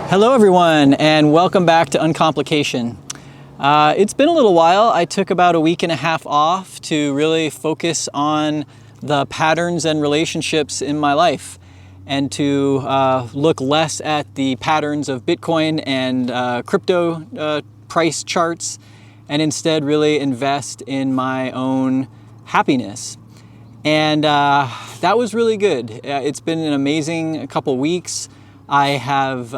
Hello everyone, and welcome back to Uncomplication. It's been a little while. I took about a week and a half off to really focus on the patterns and relationships in my life and to look less at the patterns of Bitcoin and crypto price charts and instead really invest in my own happiness. And that was really good. It's been an amazing couple weeks. I have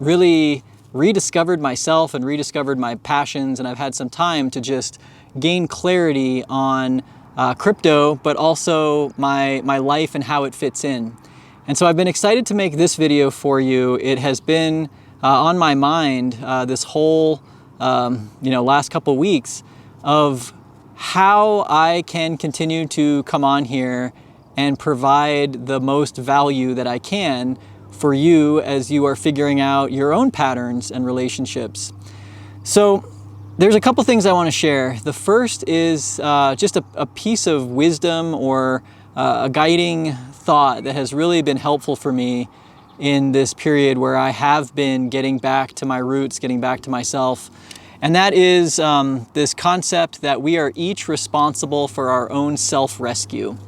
really rediscovered myself and rediscovered my passions, and I've had some time to just gain clarity on crypto, but also my life and how it fits in. And so I've been excited to make this video for you. It has been on my mind this whole last couple weeks of how I can continue to come on here and provide the most value that I can for you as you are figuring out your own patterns and relationships. So there's a couple things I want to share. The first is just a piece of wisdom or a guiding thought that has really been helpful for me in this period where I have been getting back to my roots, getting back to myself. And that is this concept that we are each responsible for our own self-rescue.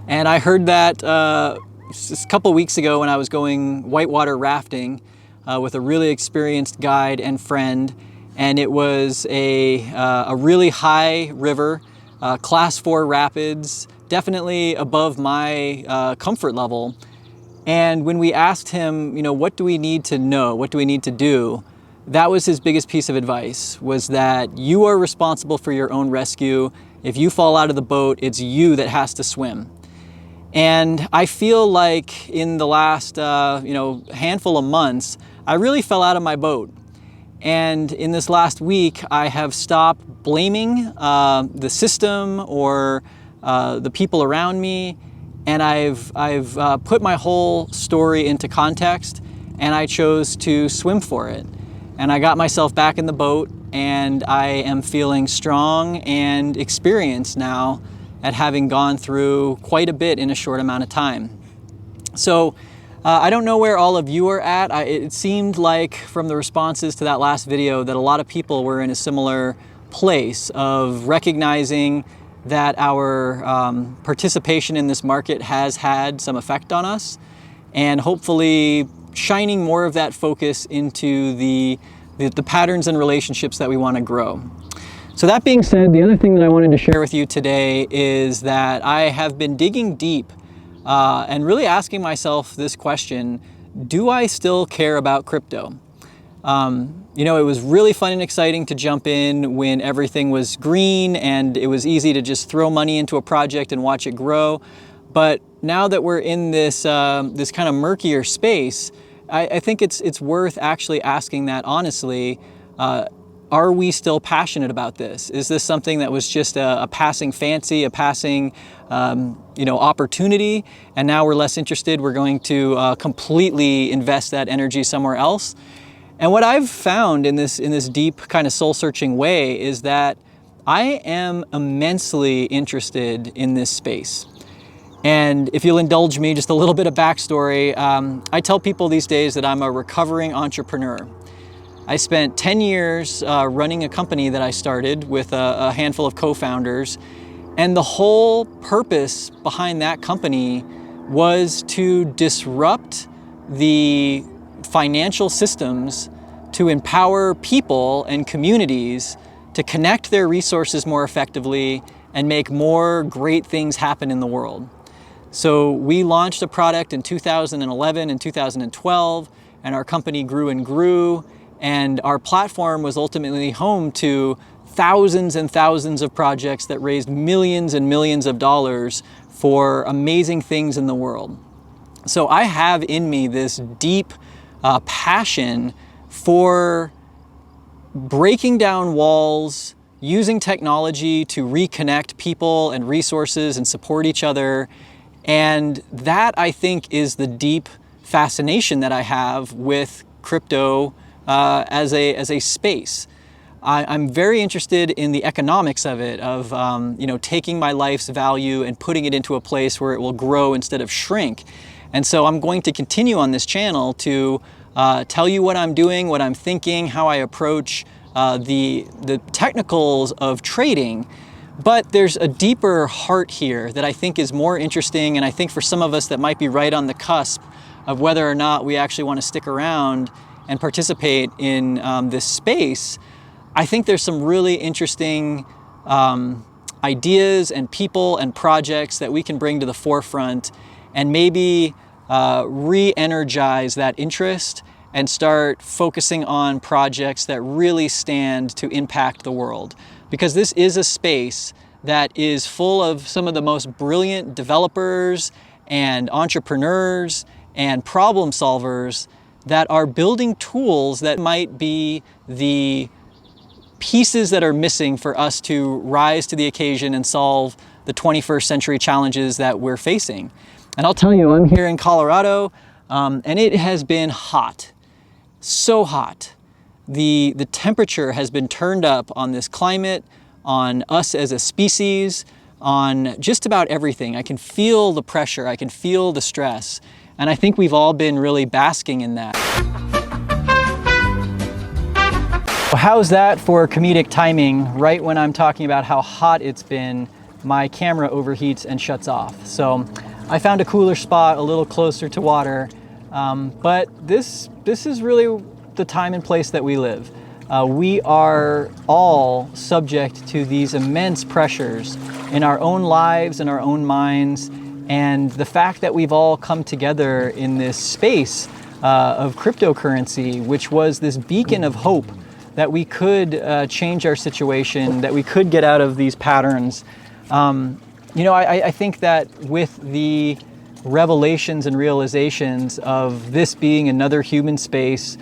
And I heard that just a couple weeks ago when I was going whitewater rafting with a really experienced guide and friend, and it was a really high river, class 4 rapids, definitely above my comfort level. And when we asked him, what do we need to know? What do we need to do? That was his biggest piece of advice, was that you are responsible for your own rescue. If you fall out of the boat, it's you that has to swim. And I feel like in the last handful of months, I really fell out of my boat. And in this last week, I have stopped blaming the system or the people around me, and I've put my whole story into context, and I chose to swim for it. And I got myself back in the boat, and I am feeling strong and experienced now at having gone through quite a bit in a short amount of time. So I don't know where all of you are at. It seemed like from the responses to that last video that a lot of people were in a similar place of recognizing that our participation in this market has had some effect on us, and hopefully shining more of that focus into the patterns and relationships that we want to grow. So that being said, the other thing that I wanted to share with you today is that I have been digging deep and really asking myself this question: do I still care about crypto? It was really fun and exciting to jump in when everything was green and it was easy to just throw money into a project and watch it grow. But now that we're in this kind of murkier space, I think it's worth actually asking that honestly. Are we still passionate about this? Is this something that was just a passing fancy, a passing opportunity, and now we're less interested? We're going to completely invest that energy somewhere else. And what I've found in this deep kind of soul-searching way is that I am immensely interested in this space. And if you'll indulge me, just a little bit of backstory. I tell people these days that I'm a recovering entrepreneur. I spent 10 years running a company that I started with a handful of co-founders, and the whole purpose behind that company was to disrupt the financial systems to empower people and communities to connect their resources more effectively and make more great things happen in the world. So we launched a product in 2011 and 2012, and our company grew and grew. And our platform was ultimately home to thousands and thousands of projects that raised millions and millions of dollars for amazing things in the world. So I have in me this deep passion for breaking down walls, using technology to reconnect people and resources and support each other. And that, I think, is the deep fascination that I have with crypto as a space. I'm very interested in the economics of it, of taking my life's value and putting it into a place where it will grow instead of shrink. And so I'm going to continue on this channel to tell you what I'm doing, what I'm thinking, how I approach the technicals of trading. But there's a deeper heart here that I think is more interesting, and I think for some of us that might be right on the cusp of whether or not we actually want to stick around and participate in this space, I think there's some really interesting ideas and people and projects that we can bring to the forefront and maybe re-energize that interest and start focusing on projects that really stand to impact the world. Because this is a space that is full of some of the most brilliant developers and entrepreneurs and problem solvers that are building tools that might be the pieces that are missing for us to rise to the occasion and solve the 21st century challenges that we're facing. And I'll tell you, I'm here in Colorado, and it has been hot, so hot. The temperature has been turned up on this climate, on us as a species, on just about everything. I can feel the pressure, I can feel the stress, and I think we've all been really basking in that. Well, how's that for comedic timing? Right when I'm talking about how hot it's been, my camera overheats and shuts off. So I found a cooler spot a little closer to water, but this is really the time and place that we live. We are all subject to these immense pressures in our own lives and our own minds, and the fact that we've all come together in this space of cryptocurrency, which was this beacon of hope that we could change our situation, that we could get out of these patterns. I think that with the revelations and realizations of this being another human space,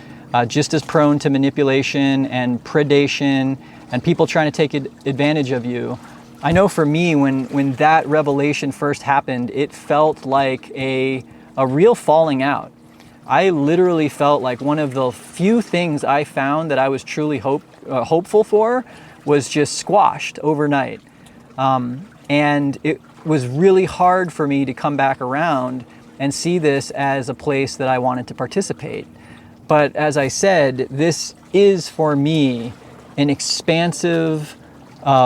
just as prone to manipulation and predation and people trying to take advantage of you. I know for me, when that revelation first happened, it felt like a real falling out. I literally felt like one of the few things I found that I was truly hopeful for was just squashed overnight. And it was really hard for me to come back around and see this as a place that I wanted to participate. But as I said, this is for me an expansive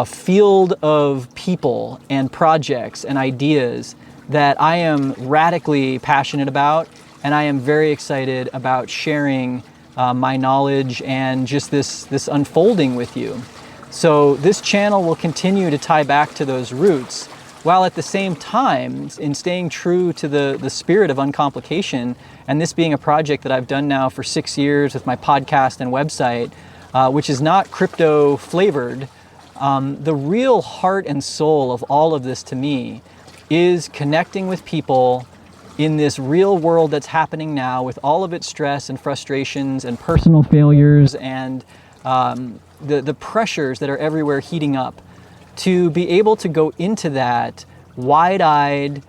field of people and projects and ideas that I am radically passionate about, and I am very excited about sharing my knowledge and just this unfolding with you. So this channel will continue to tie back to those roots, while at the same time, in staying true to the spirit of Uncomplication, and this being a project that I've done now for 6 years with my podcast and website, which is not crypto flavored, the real heart and soul of all of this to me is connecting with people in this real world that's happening now with all of its stress and frustrations and personal failures and the pressures that are everywhere heating up, to be able to go into that wide-eyed,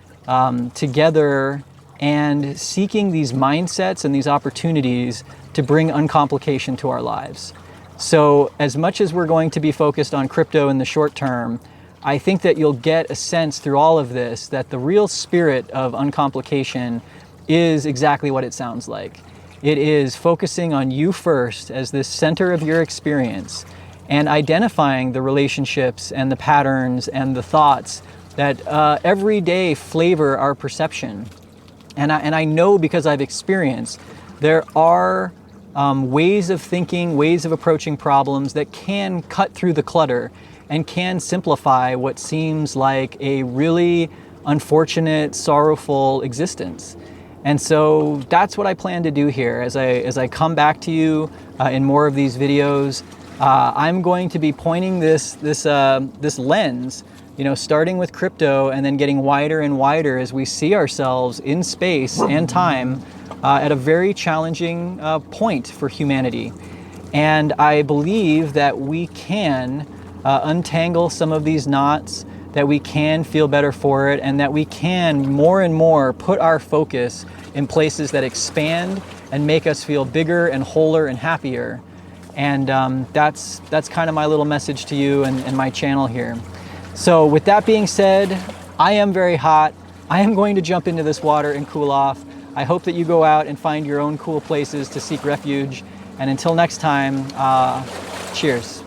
together, and seeking these mindsets and these opportunities to bring uncomplication to our lives. So as much as we're going to be focused on crypto in the short term, I think that you'll get a sense through all of this that the real spirit of Uncomplication is exactly what it sounds like. It is focusing on you first as the center of your experience and identifying the relationships and the patterns and the thoughts that every day flavor our perception. And I know, because I've experienced, there are ways of thinking, ways of approaching problems that can cut through the clutter and can simplify what seems like a really unfortunate, sorrowful existence. And so that's what I plan to do here as I come back to you in more of these videos. I'm going to be pointing this lens, starting with crypto and then getting wider and wider as we see ourselves in space and time at a very challenging point for humanity. And I believe that we can untangle some of these knots, that we can feel better for it, and that we can more and more put our focus in places that expand and make us feel bigger and wholer and happier. And that's kind of my little message to you and my channel here. So with that being said, I am very hot. I am going to jump into this water and cool off. I hope that you go out and find your own cool places to seek refuge. And until next time, cheers.